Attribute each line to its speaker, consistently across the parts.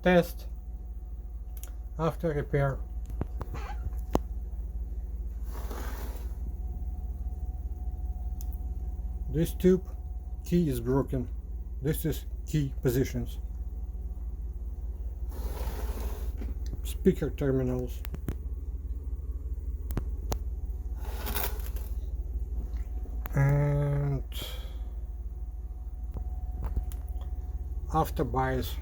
Speaker 1: test after repair. This tube key is broken. This is key positions. Speaker terminals. And after bias.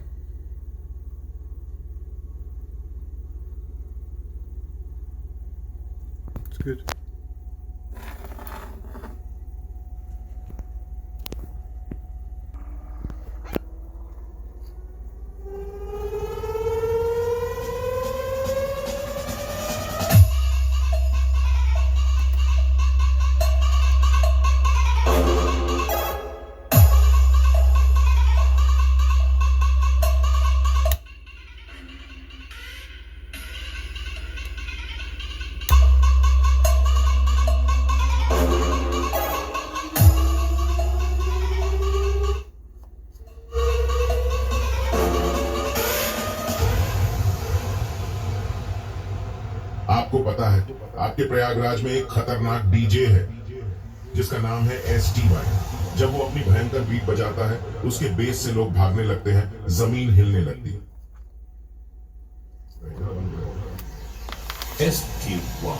Speaker 1: It's good.
Speaker 2: आपको पता है आपके प्रयागराज में एक खतरनाक डीजे है जिसका नाम है STY। जब वो अपनी भयंकर बीट बजाता है उसके बेस से लोग भागने लगते हैं, जमीन हिलने लगती है। STY